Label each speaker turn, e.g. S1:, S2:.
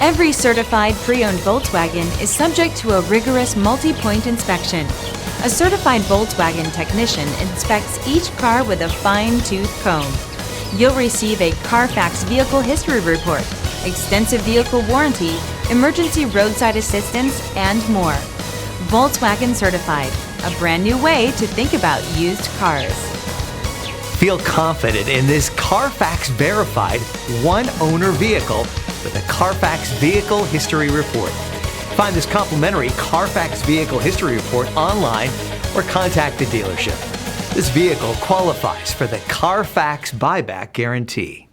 S1: Every certified pre-owned Volkswagen is subject to a rigorous multi-point inspection. A certified Volkswagen technician inspects each car with a fine-tooth comb. You'll receive a CARFAX vehicle history report, extensive vehicle warranty, emergency roadside assistance, and more. Volkswagen Certified, a brand new way to think about used cars.
S2: Feel confident in this CARFAX verified one-owner vehicle with a CARFAX vehicle history report. Find this complimentary CARFAX vehicle history report online or contact the dealership. This vehicle qualifies for the CARFAX buyback guarantee.